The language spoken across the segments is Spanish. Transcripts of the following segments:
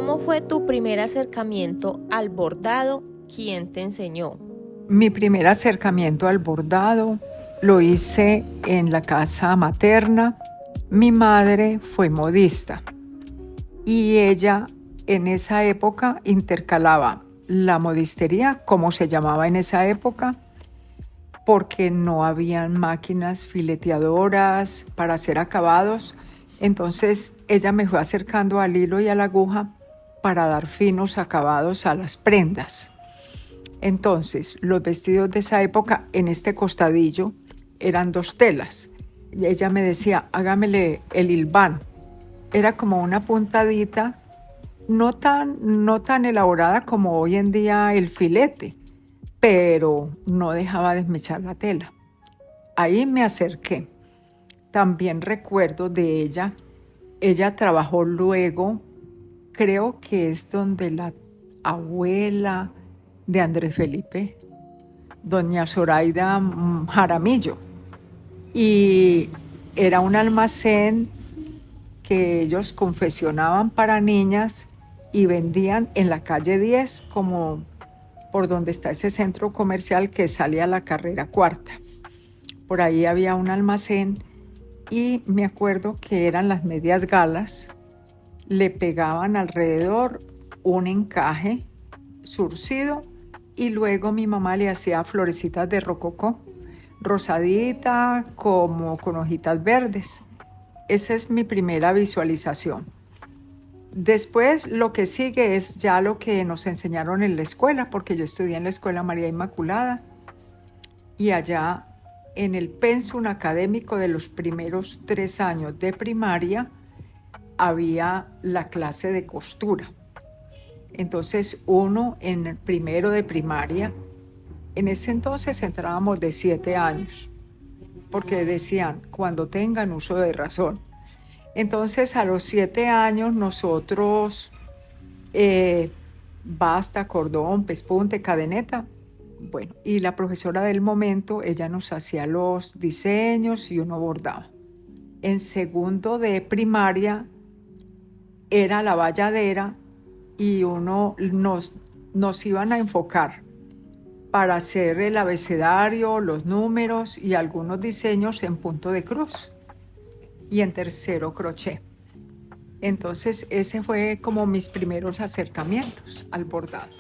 ¿Cómo fue tu primer acercamiento al bordado? ¿Quién te enseñó? Mi primer acercamiento al bordado lo hice en la casa materna. Mi madre fue modista y ella en esa época intercalaba la modistería, como se llamaba en esa época, porque no habían máquinas fileteadoras para hacer acabados. Entonces ella me fue acercando al hilo y a la aguja para dar finos acabados a las prendas. Entonces, los vestidos de esa época en este costadillo eran 2 telas. Y ella me decía, hágamele el hilván. Era como una puntadita, no tan elaborada como hoy en día el filete, pero no dejaba desmechar la tela. Ahí me acerqué. También recuerdo de ella. Ella trabajó luego, creo que es donde la abuela de Andrés Felipe, doña Zoraida Jaramillo. Y era un almacén que ellos confeccionaban para niñas y vendían en la calle 10, como por donde está ese centro comercial que sale a la carrera cuarta. Por ahí había un almacén y me acuerdo que eran las medias galas, le pegaban alrededor un encaje surcido y luego mi mamá le hacía florecitas de rococó, rosadita como con hojitas verdes. Esa es mi primera visualización. Después lo que sigue es ya lo que nos enseñaron en la escuela, porque yo estudié en la Escuela María Inmaculada y allá en el pensum académico de los primeros 3 años de primaria había la clase de costura. Entonces uno en el primero de primaria, en ese entonces entrábamos de 7 años, porque decían cuando tengan uso de razón. Entonces a los 7 años nosotros, basta, cordón, pespunte, cadeneta. Bueno, y la profesora del momento, ella nos hacía los diseños y uno bordaba. En segundo de primaria era la valladera y nos iban a enfocar para hacer el abecedario, los números y algunos diseños en punto de cruz y en tercero crochet. Entonces ese fue como mis primeros acercamientos al bordado.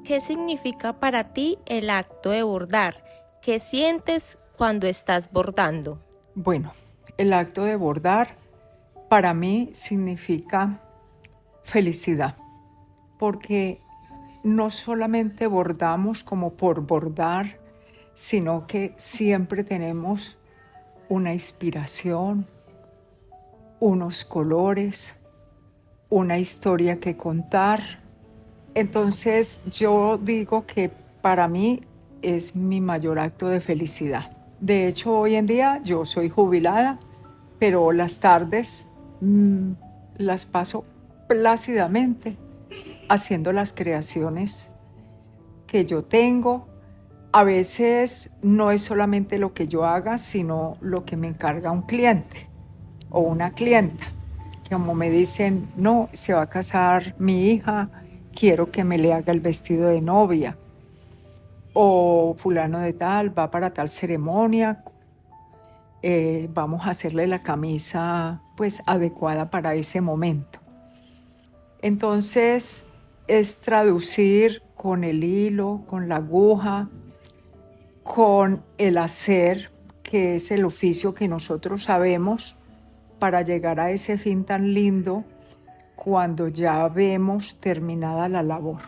¿Qué significa para ti el acto de bordar? ¿Qué sientes cuando estás bordando? Bueno, el acto de bordar para mí significa felicidad, porque no solamente bordamos como por bordar, sino que siempre tenemos una inspiración, unos colores, una historia que contar. Entonces yo digo que para mí es mi mayor acto de felicidad. De hecho, hoy en día yo soy jubilada, pero las tardes las paso plácidamente haciendo las creaciones que yo tengo. A veces no es solamente lo que yo haga, sino lo que me encarga un cliente o una clienta. Como me dicen, no, se va a casar mi hija, quiero que me le haga el vestido de novia. O fulano de tal va para tal ceremonia, vamos a hacerle la camisa pues adecuada para ese momento. Entonces es traducir con el hilo, con la aguja, con el hacer, que es el oficio que nosotros sabemos, para llegar a ese fin tan lindo cuando ya vemos terminada la labor.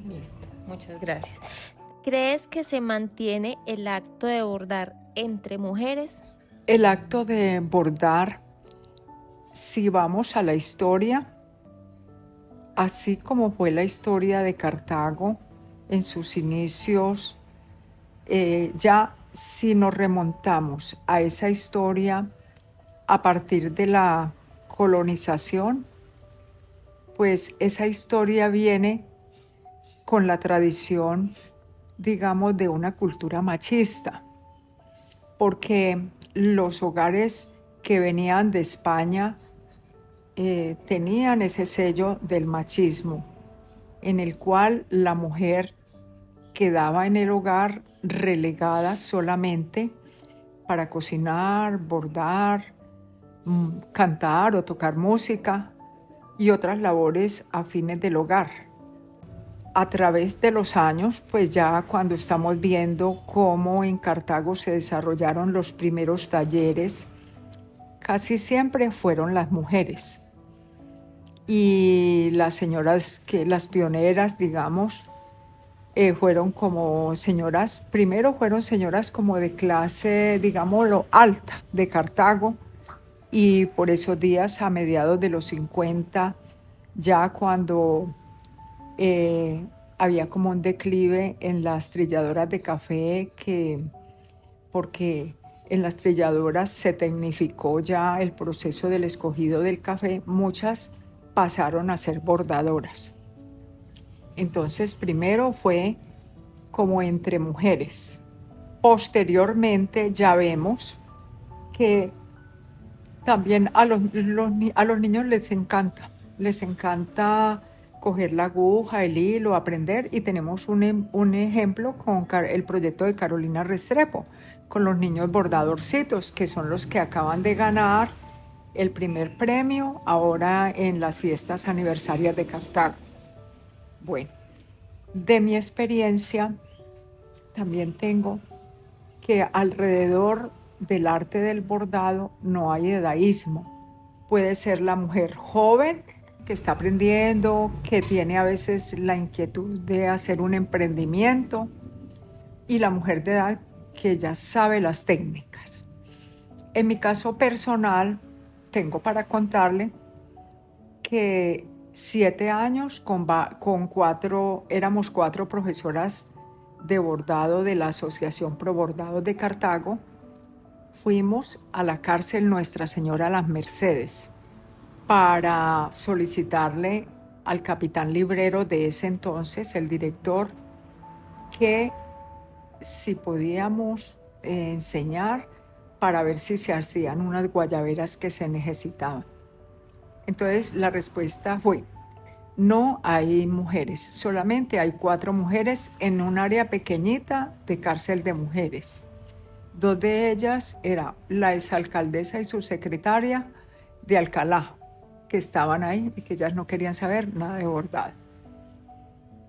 Listo, muchas gracias. ¿Crees que se mantiene el acto de bordar entre mujeres? El acto de bordar, si vamos a la historia, así como fue la historia de Cartago en sus inicios, ya si nos remontamos a esa historia a partir de la colonización, pues esa historia viene con la tradición, digamos, de una cultura machista, porque los hogares que venían de España tenían ese sello del machismo, en el cual la mujer quedaba en el hogar relegada solamente para cocinar, bordar, cantar o tocar música y otras labores afines del hogar. A través de los años, pues ya cuando estamos viendo cómo en Cartago se desarrollaron los primeros talleres, casi siempre fueron las mujeres. Y las señoras, las pioneras, digamos, fueron como señoras, primero fueron señoras como de clase, digámoslo, alta de Cartago, y por esos días, a mediados de los 50, ya cuando había como un declive en las trilladoras de café, porque en las trilladoras se tecnificó ya el proceso del escogido del café, muchas pasaron a ser bordadoras. Entonces, primero fue como entre mujeres. Posteriormente ya vemos que también a los niños les encanta coger la aguja, el hilo, aprender, y tenemos un ejemplo con el proyecto de Carolina Restrepo, con los niños bordadorcitos, que son los que acaban de ganar el primer premio ahora en las fiestas aniversarias de Cartago. Bueno, de mi experiencia también tengo que alrededor del arte del bordado no hay edadismo. Puede ser la mujer joven que está aprendiendo, que tiene a veces la inquietud de hacer un emprendimiento, y la mujer de edad que ya sabe las técnicas. En mi caso personal, tengo para contarle que 7 años éramos 4 profesoras de bordado de la Asociación Pro Bordados de Cartago. Fuimos a la cárcel Nuestra Señora Las Mercedes para solicitarle al capitán librero de ese entonces, el director, que si podíamos enseñar para ver si se hacían unas guayaberas que se necesitaban. Entonces la respuesta fue: no hay mujeres, solamente hay 4 mujeres en un área pequeñita de cárcel de mujeres. 2 de ellas era la exalcaldesa y su secretaria de Alcalá, que estaban ahí y que ellas no querían saber nada de bordado.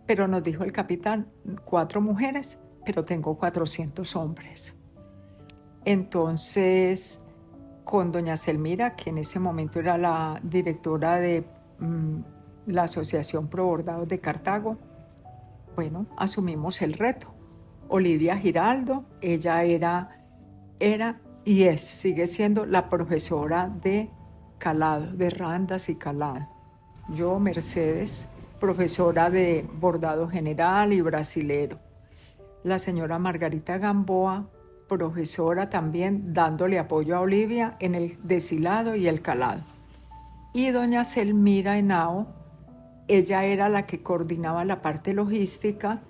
Pero nos dijo el capitán: 4 mujeres, pero tengo 400 hombres. Entonces, con doña Selmira, que en ese momento era la directora de la Asociación Pro Bordados de Cartago, bueno, asumimos el reto. Olivia Giraldo, ella era y sigue siendo la profesora de calado, de randas y calado. Yo, Mercedes, profesora de bordado general y brasilero. La señora Margarita Gamboa, profesora también, dándole apoyo a Olivia en el deshilado y el calado. Y doña Selmira Henao, ella era la que coordinaba la parte logística,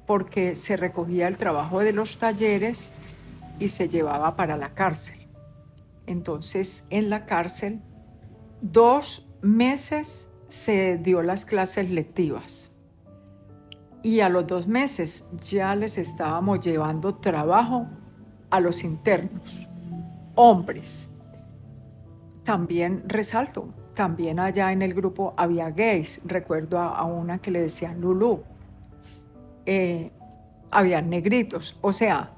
porque se recogía el trabajo de los talleres y se llevaba para la cárcel. Entonces, en la cárcel, 2 meses se dio las clases lectivas. Y a los 2 meses ya les estábamos llevando trabajo a los internos, hombres. También resalto, también allá en el grupo había gays. Recuerdo a una que le decían Lulú. Había negritos, o sea,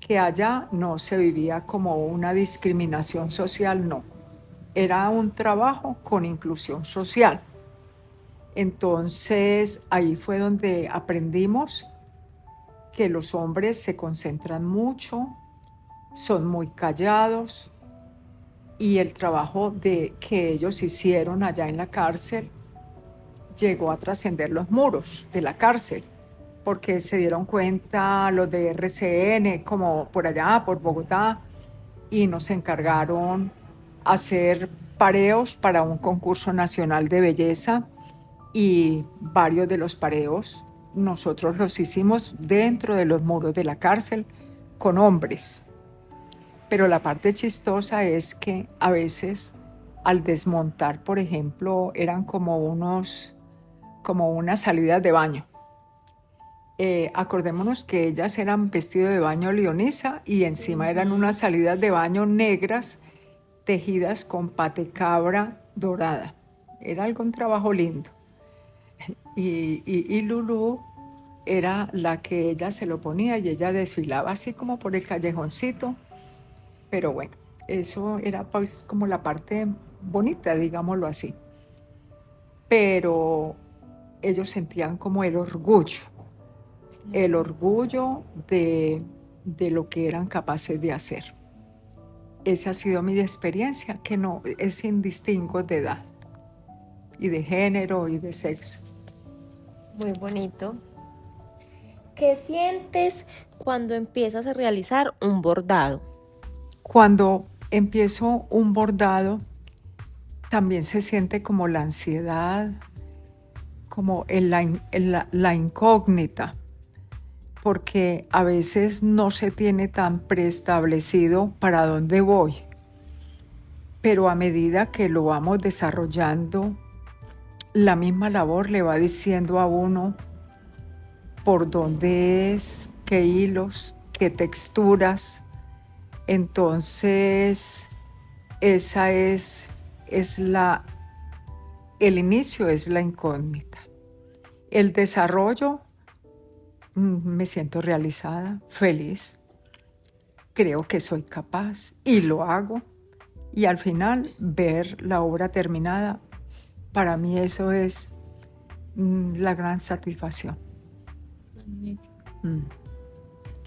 que allá no se vivía como una discriminación social, no. Era un trabajo con inclusión social. Entonces, ahí fue donde aprendimos que los hombres se concentran mucho, son muy callados, y el trabajo que ellos hicieron allá en la cárcel llegó a trascender los muros de la cárcel, porque se dieron cuenta los de RCN, como por allá, por Bogotá, y nos encargaron hacer pareos para un concurso nacional de belleza, y varios de los pareos nosotros los hicimos dentro de los muros de la cárcel con hombres. Pero la parte chistosa es que a veces al desmontar, por ejemplo, eran como unas salidas de baño. Acordémonos que ellas eran vestido de baño leonesa y encima eran unas salidas de baño negras tejidas con patecabra dorada. Era algún trabajo lindo. Y Lulú era la que ella se lo ponía y ella desfilaba así como por el callejoncito. Pero bueno, eso era pues como la parte bonita, digámoslo así. Pero ellos sentían como el orgullo de lo que eran capaces de hacer. Esa ha sido mi experiencia, que no es sin distingo de edad y de género y de sexo. Muy bonito. ¿Qué sientes cuando empiezas a realizar un bordado? Cuando empiezo un bordado, también se siente como la ansiedad, como la incógnita, porque a veces no se tiene tan preestablecido para dónde voy. Pero a medida que lo vamos desarrollando, la misma labor le va diciendo a uno por dónde es, qué hilos, qué texturas. Entonces, esa es el inicio es la incógnita. El desarrollo, me siento realizada, feliz. Creo que soy capaz y lo hago. Y al final, ver la obra terminada, para mí eso es la gran satisfacción.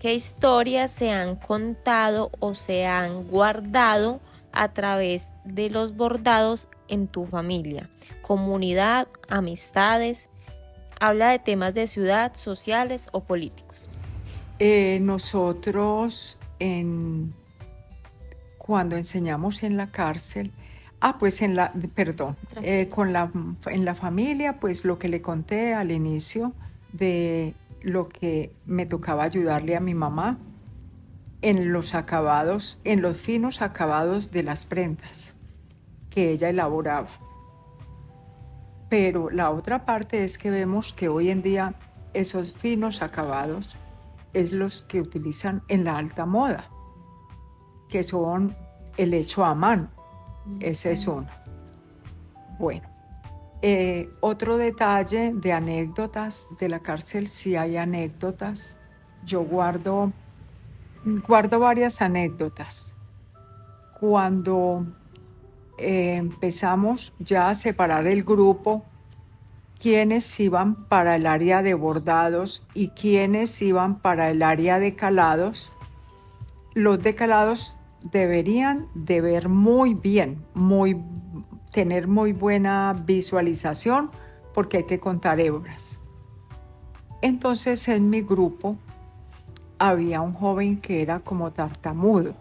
¿Qué historias se han contado o se han guardado a través de los bordados en tu familia? Comunidad, amistades, habla de temas de ciudad, sociales o políticos. Nosotros, cuando enseñamos en la cárcel, en la familia, pues lo que le conté al inicio de lo que me tocaba ayudarle a mi mamá en los acabados, en los finos acabados de las prendas que ella elaboraba. Pero la otra parte es que vemos que hoy en día esos finos acabados es los que utilizan en la alta moda, que son el hecho a mano. Ese es uno. Bueno, otro detalle de anécdotas de la cárcel, sí hay anécdotas. Yo guardo varias anécdotas. Cuando empezamos ya a separar el grupo, quiénes iban para el área de bordados y quiénes iban para el área de calados, los de calados deberían de ver muy bien, tener muy buena visualización, porque hay que contar hebras. Entonces en mi grupo había un joven que era como tartamudo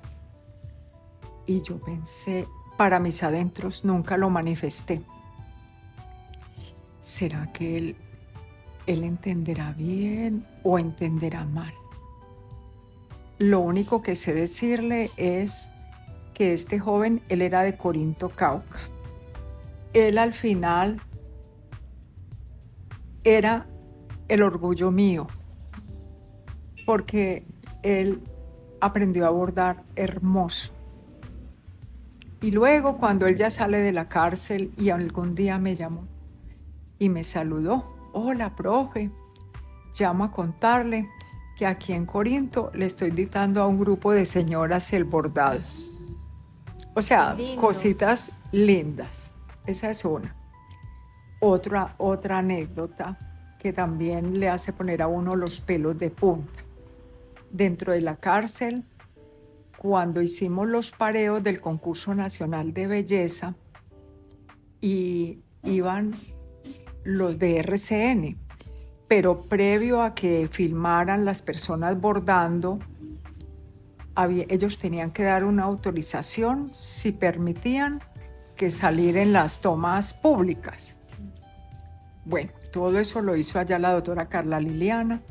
y yo pensé, para mis adentros nunca lo manifesté. ¿Será que él entenderá bien o entenderá mal? Lo único que sé decirle es que este joven, él era de Corinto, Cauca. Él al final era el orgullo mío, porque él aprendió a bordar hermoso. Y luego, cuando él ya sale de la cárcel y algún día me llamó y me saludó, hola, profe, llamo a contarle que aquí en Corinto le estoy dictando a un grupo de señoras el bordado. O sea, cositas lindas. Esa es una. Otra anécdota que también le hace poner a uno los pelos de punta. Dentro de la cárcel, cuando hicimos los pareos del concurso nacional de belleza, y iban los de RCN, pero previo a que filmaran las personas bordando, ellos tenían que dar una autorización si permitían que salir en las tomas públicas. Bueno, todo eso lo hizo allá la doctora Carla Liliana.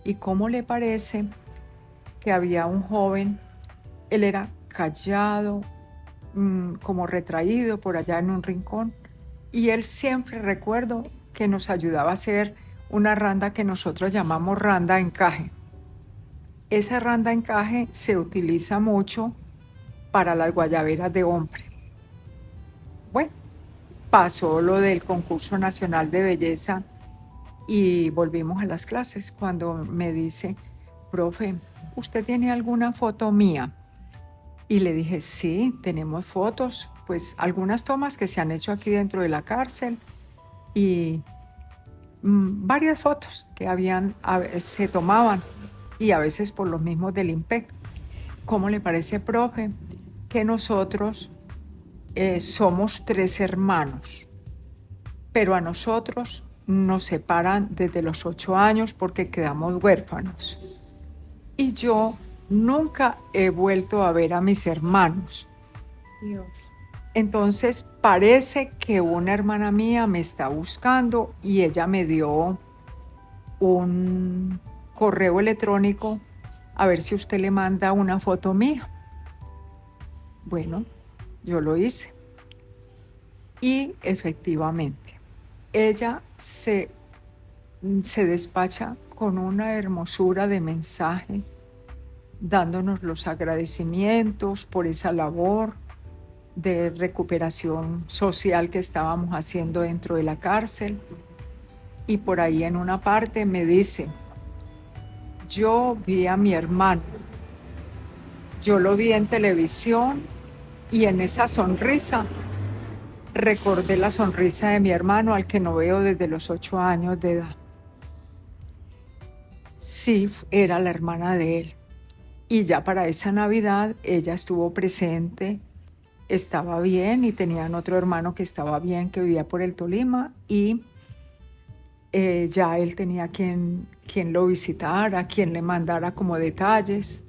¿Y cómo le parece que había un joven? Él era callado, como retraído por allá en un rincón. Y él siempre, recuerdo, que nos ayudaba a hacer una randa que nosotros llamamos randa encaje. Esa randa encaje se utiliza mucho para las guayaberas de hombre. Bueno, pasó lo del concurso nacional de belleza y volvimos a las clases cuando me dice, profe, ¿usted tiene alguna foto mía? Y le dije, sí, tenemos fotos, pues algunas tomas que se han hecho aquí dentro de la cárcel y varias fotos que se tomaban y a veces por los mismos del IMPEC. ¿Cómo le parece, profe, que nosotros somos 3 hermanos, pero a nosotros nos separan desde los 8 años porque quedamos huérfanos? Y yo nunca he vuelto a ver a mis hermanos. Dios. Entonces parece que una hermana mía me está buscando y ella me dio un correo electrónico a ver si usted le manda una foto mía. Bueno, yo lo hice. Y efectivamente, ella se despacha con una hermosura de mensaje, dándonos los agradecimientos por esa labor de recuperación social que estábamos haciendo dentro de la cárcel. Y por ahí en una parte me dice, yo vi a mi hermano, yo lo vi en televisión y en esa sonrisa recordé la sonrisa de mi hermano al que no veo desde los 8 años de edad. Sí, era la hermana de él. Y ya para esa Navidad ella estuvo presente, estaba bien y tenían otro hermano que estaba bien, que vivía por el Tolima y ya él tenía quien lo visitara, quien le mandara como detalles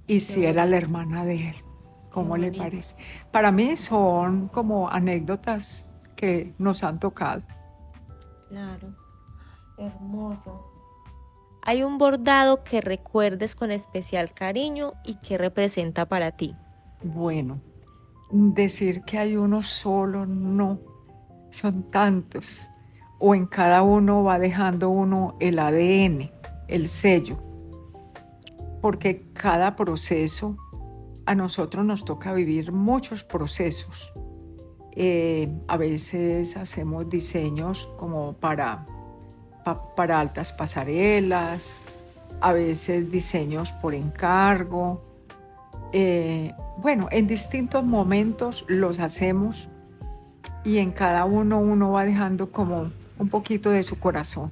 y si era la hermana de él. ¿Cómo le parece? Para mí son como anécdotas que nos han tocado. Claro, hermoso. ¿Hay un bordado que recuerdes con especial cariño y que representa para ti? Bueno, decir que hay uno solo, no, son tantos. O en cada uno va dejando uno el ADN, el sello, porque cada proceso, a nosotros nos toca vivir muchos procesos. A veces hacemos diseños como para altas pasarelas, a veces diseños por encargo. Bueno, en distintos momentos los hacemos y en cada uno va dejando como un poquito de su corazón.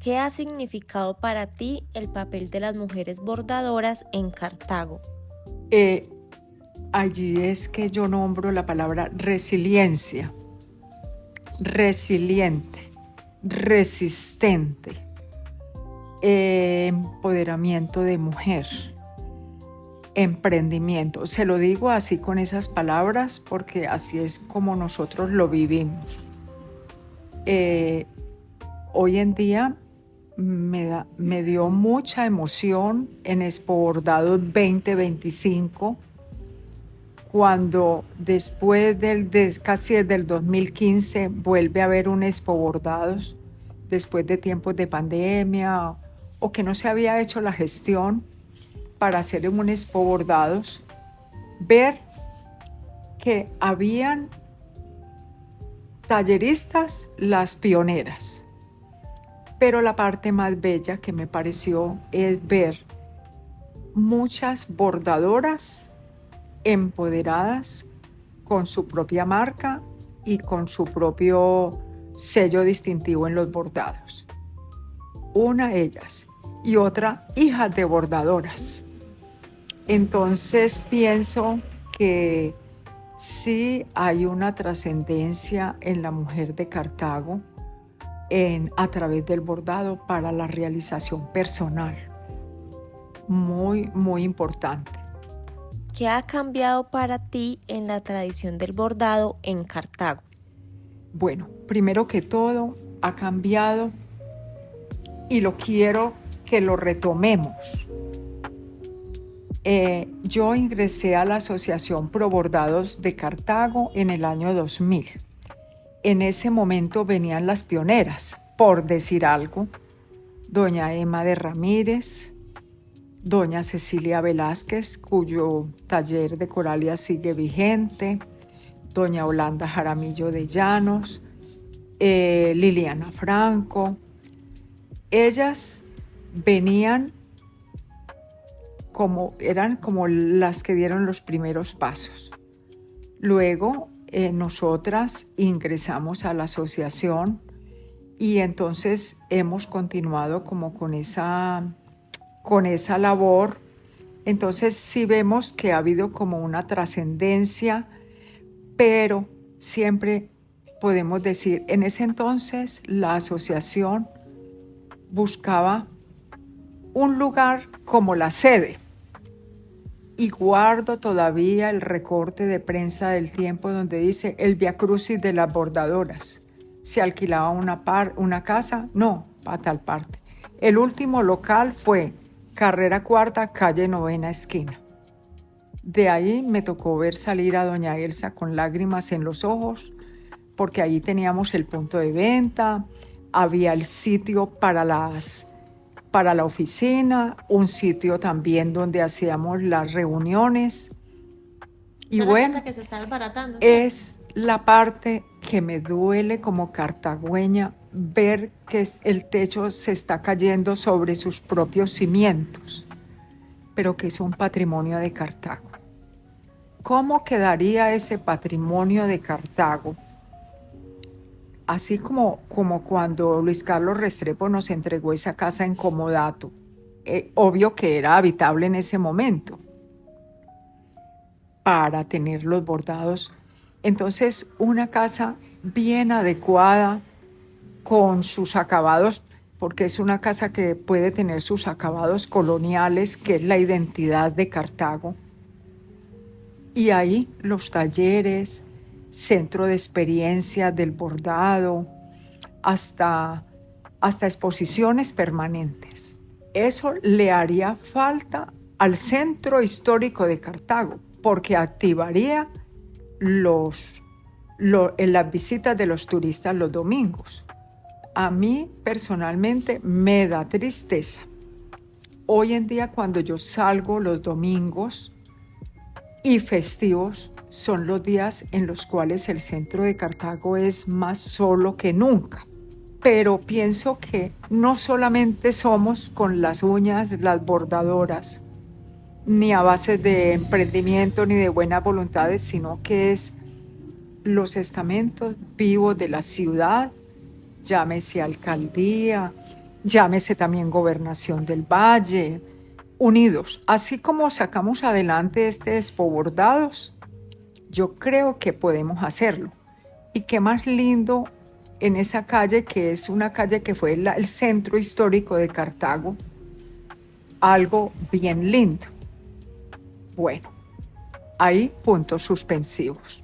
¿Qué ha significado para ti el papel de las mujeres bordadoras en Cartago? Allí es que yo nombro la palabra resiliencia, resiliente, resistente, empoderamiento de mujer, emprendimiento. Se lo digo así con esas palabras porque así es como nosotros lo vivimos. Hoy en día me dio mucha emoción en Expo Bordados 2025 cuando después casi desde el 2015 vuelve a haber un Expo Bordados después de tiempos de pandemia o que no se había hecho la gestión para hacer un Expo Bordados, ver que habían talleristas, las pioneras. Pero la parte más bella que me pareció es ver muchas bordadoras empoderadas con su propia marca y con su propio sello distintivo en los bordados. Una ellas y otra hijas de bordadoras. Entonces pienso que sí hay una trascendencia en la mujer de Cartago a través del bordado para la realización personal. Muy, muy importante. ¿Qué ha cambiado para ti en la tradición del bordado en Cartago? Bueno, primero que todo ha cambiado y lo quiero que lo retomemos. Yo ingresé a la Asociación Pro Bordados de Cartago en el año 2000. En ese momento venían las pioneras, por decir algo, doña Emma de Ramírez, doña Cecilia Velázquez, cuyo taller de Coralia sigue vigente, doña Holanda Jaramillo de Llanos, Liliana Franco. Ellas venían eran como las que dieron los primeros pasos. Luego nosotras ingresamos a la asociación y entonces hemos continuado como con esa labor. Entonces sí vemos que ha habido como una trascendencia, pero siempre podemos decir, en ese entonces la asociación buscaba un lugar como la sede. Y guardo todavía el recorte de prensa del tiempo donde dice el viacrucis de las bordadoras. ¿Se alquilaba una casa? No, a tal parte. El último local fue Carrera Cuarta, calle Novena Esquina. De ahí me tocó ver salir a doña Elsa con lágrimas en los ojos, porque allí teníamos el punto de venta, había el sitio para la oficina, un sitio también donde hacíamos las reuniones. Y bueno, casa que se está desbaratando, ¿sí? Es la parte que me duele como cartagüeña, ver que el techo se está cayendo sobre sus propios cimientos, pero que es un patrimonio de Cartago. ¿Cómo quedaría ese patrimonio de Cartago? Así como cuando Luis Carlos Restrepo nos entregó esa casa en Comodato. Obvio que era habitable en ese momento para tener los bordados. Entonces, una casa bien adecuada con sus acabados, porque es una casa que puede tener sus acabados coloniales, que es la identidad de Cartago. Y ahí los talleres, centro de experiencia del bordado, hasta exposiciones permanentes. Eso le haría falta al centro histórico de Cartago, porque activaría las visitas de los turistas los domingos. A mí personalmente me da tristeza. Hoy en día cuando yo salgo los domingos y festivos, son los días en los cuales el centro de Cartago es más solo que nunca. Pero pienso que no solamente somos con las uñas las bordadoras, ni a base de emprendimiento ni de buenas voluntades, sino que es los estamentos vivos de la ciudad, llámese alcaldía, llámese también gobernación del Valle, unidos. Así como sacamos adelante este Expo Bordados, yo creo que podemos hacerlo. Y qué más lindo en esa calle, que es una calle que fue el centro histórico de Cartago, algo bien lindo. Bueno, ahí puntos suspensivos.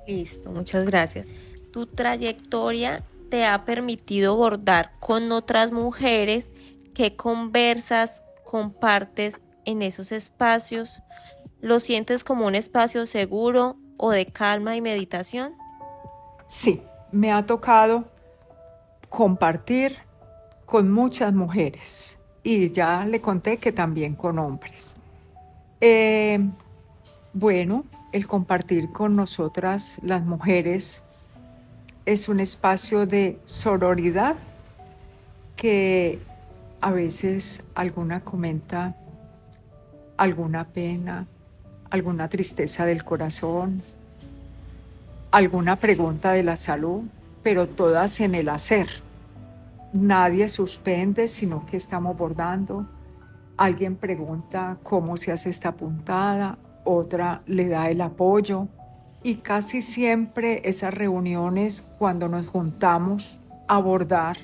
Listo, muchas gracias. ¿Tu trayectoria te ha permitido bordar con otras mujeres? ¿Qué conversas, compartes en esos espacios? ¿Lo sientes como un espacio seguro o de calma y meditación? Sí, me ha tocado compartir con muchas mujeres y ya le conté que también con hombres. Bueno, el compartir con nosotras las mujeres es un espacio de sororidad que a veces alguna comenta alguna pena, alguna tristeza del corazón, alguna pregunta de la salud, pero todas en el hacer. Nadie suspende, sino que estamos bordando. Alguien pregunta cómo se hace esta puntada, otra le da el apoyo. Y casi siempre esas reuniones, cuando nos juntamos a bordar,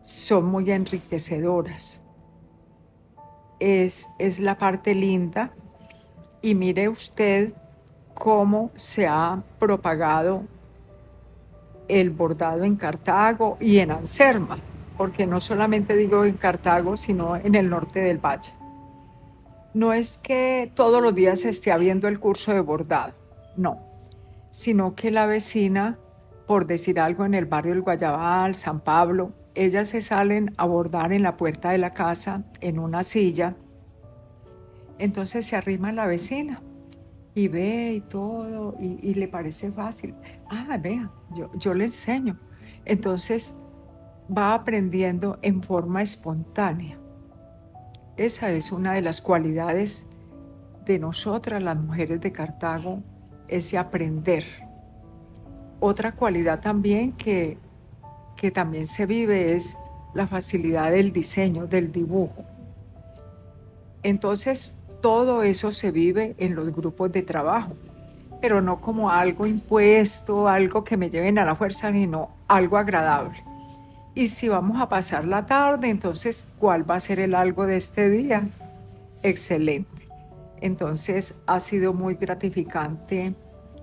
son muy enriquecedoras. Es la parte linda. Y mire usted cómo se ha propagado el bordado en Cartago y en Anserma, porque no solamente digo en Cartago, sino en el norte del valle. No es que todos los días se esté habiendo el curso de bordado, no, sino que la vecina, por decir algo, en el barrio del Guayabal, San Pablo, ellas se salen a bordar en la puerta de la casa, en una silla. Entonces se arrima la vecina y ve y todo, y le parece fácil. Ah, vea, yo le enseño. Entonces va aprendiendo en forma espontánea. Esa es una de las cualidades de nosotras, las mujeres de Cartago, ese aprender. Otra cualidad también que también se vive es la facilidad del diseño, del dibujo. Entonces, todo eso se vive en los grupos de trabajo, pero no como algo impuesto, algo que me lleven a la fuerza, sino algo agradable. Y si vamos a pasar la tarde, entonces, ¿cuál va a ser el algo de este día? Excelente. Entonces, ha sido muy gratificante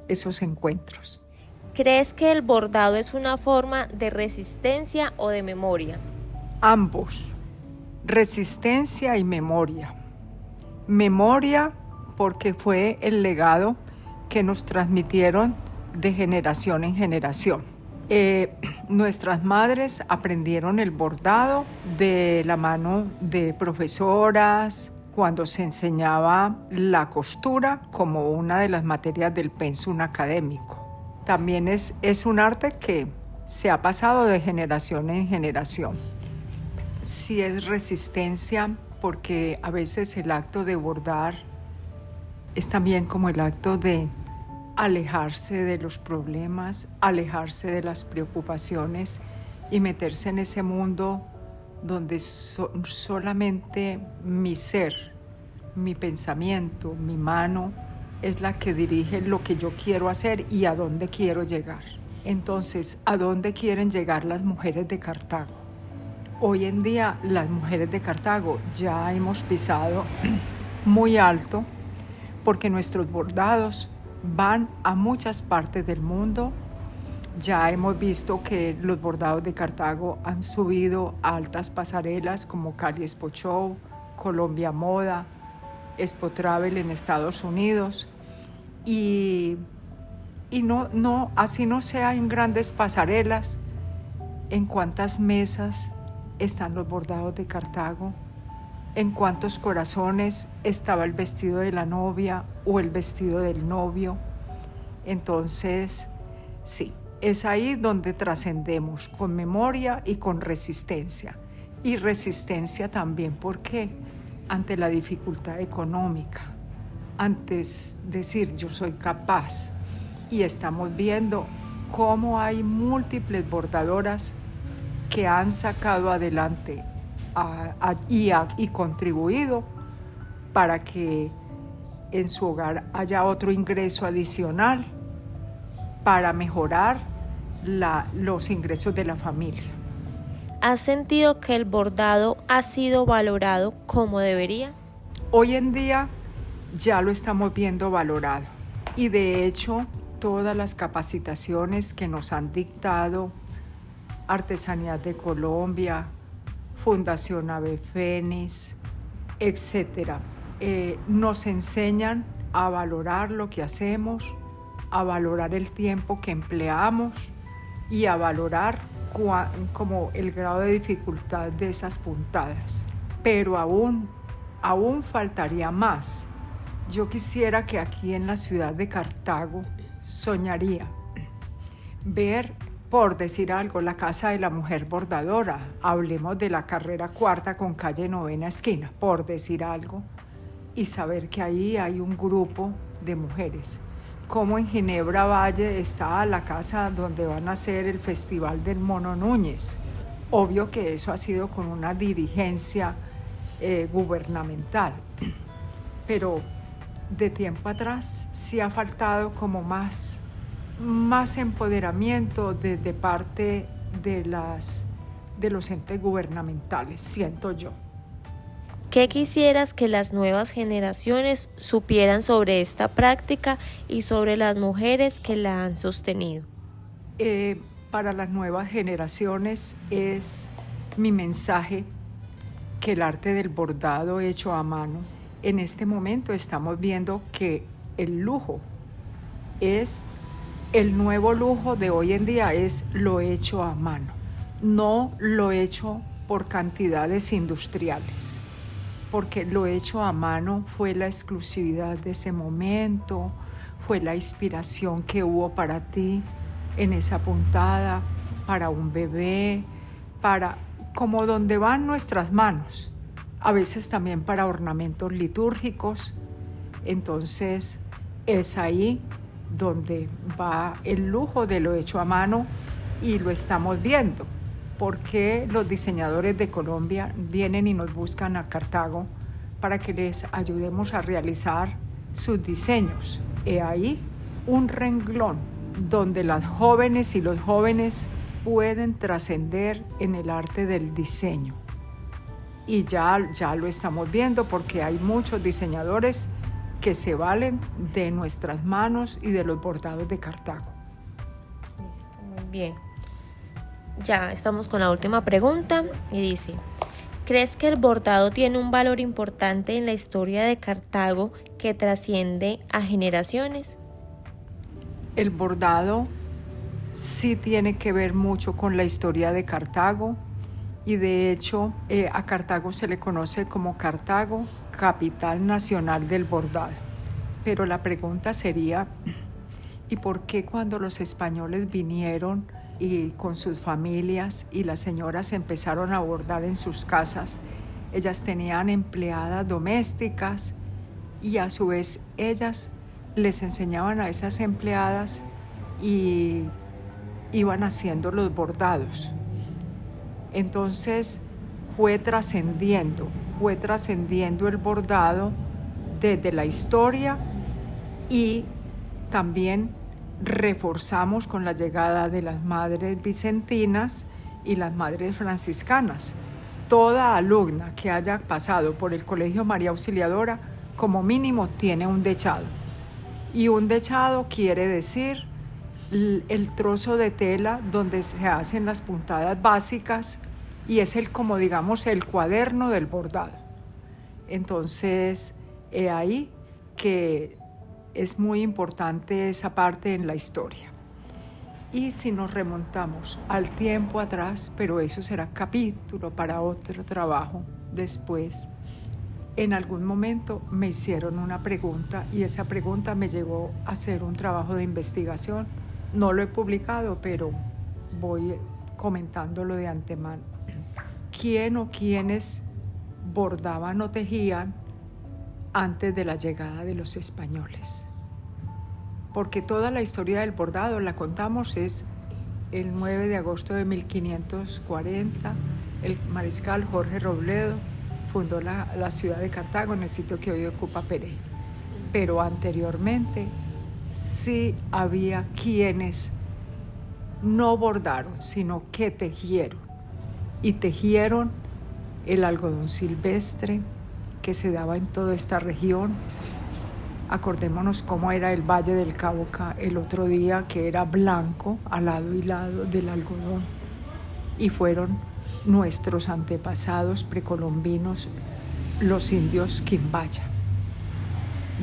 esos encuentros. ¿Crees que el bordado es una forma de resistencia o de memoria? Ambos, resistencia y memoria. Memoria porque fue el legado que nos transmitieron de generación en generación. Nuestras madres aprendieron el bordado de la mano de profesoras cuando se enseñaba la costura como una de las materias del pensum académico. También es un arte que se ha pasado de generación en generación. Sí es resistencia porque a veces el acto de bordar es también como el acto de alejarse de los problemas, alejarse de las preocupaciones y meterse en ese mundo donde solamente mi ser, mi pensamiento, mi mano es la que dirige lo que yo quiero hacer y a dónde quiero llegar. Entonces, ¿a dónde quieren llegar las mujeres de Cartago? Hoy en día las mujeres de Cartago ya hemos pisado muy alto porque nuestros bordados van a muchas partes del mundo. Ya hemos visto que los bordados de Cartago han subido a altas pasarelas como Cali Expo Show, Colombia Moda, Expo Travel en Estados Unidos. Y no, así no sea en grandes pasarelas, en cuántas mesas están los bordados de Cartago, en cuántos corazones estaba el vestido de la novia o el vestido del novio. Entonces, sí, es ahí donde trascendemos con memoria y con resistencia. Y resistencia también porque ante la dificultad económica, antes de decir yo soy capaz, y estamos viendo cómo hay múltiples bordadoras que han sacado adelante y contribuido para que en su hogar haya otro ingreso adicional para mejorar los ingresos de la familia. ¿Has sentido que el bordado ha sido valorado como debería? Hoy en día ya lo estamos viendo valorado y de hecho todas las capacitaciones que nos han dictado Artesanías de Colombia, Fundación Ave Fénix, etcétera, nos enseñan a valorar lo que hacemos, a valorar el tiempo que empleamos y a valorar como el grado de dificultad de esas puntadas. Pero aún faltaría más. Yo quisiera que aquí en la ciudad de Cartago soñaría ver, por decir algo, la Casa de la Mujer Bordadora. Hablemos de la carrera 4ª con calle 9ª esquina, por decir algo, y saber que ahí hay un grupo de mujeres. Como en Ginebra Valle está la casa donde van a hacer el Festival del Mono Núñez. Obvio que eso ha sido con una dirigencia gubernamental, pero de tiempo atrás sí ha faltado como más empoderamiento de parte de los entes gubernamentales, siento yo. ¿Qué quisieras que las nuevas generaciones supieran sobre esta práctica y sobre las mujeres que la han sostenido? Para las nuevas generaciones es mi mensaje que el arte del bordado hecho a mano En este momento estamos viendo que el lujo es, el nuevo lujo de hoy en día es lo hecho a mano, no lo hecho por cantidades industriales, porque lo hecho a mano fue la exclusividad de ese momento, fue la inspiración que hubo para ti en esa puntada, para un bebé, para como donde van nuestras manos, a veces también para ornamentos litúrgicos. Entonces es ahí donde va el lujo de lo hecho a mano y lo estamos viendo. Porque los diseñadores de Colombia vienen y nos buscan a Cartago para que les ayudemos a realizar sus diseños. He ahí un renglón donde las jóvenes y los jóvenes pueden trascender en el arte del diseño. Y ya lo estamos viendo porque hay muchos diseñadores que se valen de nuestras manos y de los bordados de Cartago. Muy bien. Ya estamos con la última pregunta y dice: ¿crees que el bordado tiene un valor importante en la historia de Cartago que trasciende a generaciones? El bordado sí tiene que ver mucho con la historia de Cartago y de hecho a Cartago se le conoce como Cartago, capital nacional del bordado. Pero la pregunta sería, ¿y por qué cuando los españoles vinieron y con sus familias y las señoras empezaron a bordar en sus casas, ellas tenían empleadas domésticas y a su vez ellas les enseñaban a esas empleadas y iban haciendo los bordados? Entonces fue trascendiendo el bordado desde la historia y también reforzamos con la llegada de las madres vicentinas y las madres franciscanas. Toda alumna que haya pasado por el Colegio María Auxiliadora, como mínimo, tiene un dechado. Y un dechado quiere decir el trozo de tela donde se hacen las puntadas básicas y es como digamos el cuaderno del bordado. Entonces, he ahí que es muy importante esa parte en la historia. Y si nos remontamos al tiempo atrás, pero eso será capítulo para otro trabajo después, en algún momento me hicieron una pregunta y esa pregunta me llevó a hacer un trabajo de investigación. No lo he publicado, pero voy comentándolo de antemano. ¿Quién o quiénes bordaban o tejían antes de la llegada de los españoles? Porque toda la historia del bordado la contamos es el 9 de agosto de 1540, el mariscal Jorge Robledo fundó la ciudad de Cartago en el sitio que hoy ocupa Pereira. Pero anteriormente sí había quienes no bordaron, sino que tejieron. Y tejieron el algodón silvestre que se daba en toda esta región. Acordémonos cómo era el Valle del Cauca el otro día, que era blanco a lado y lado del algodón. Y fueron nuestros antepasados precolombinos, los indios Quimbaya.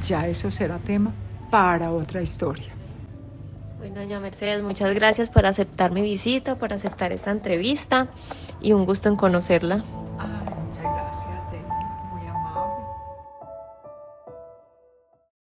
Ya eso será tema para otra historia. Bueno, doña Mercedes, muchas gracias por aceptar mi visita, por aceptar esta entrevista y un gusto en conocerla.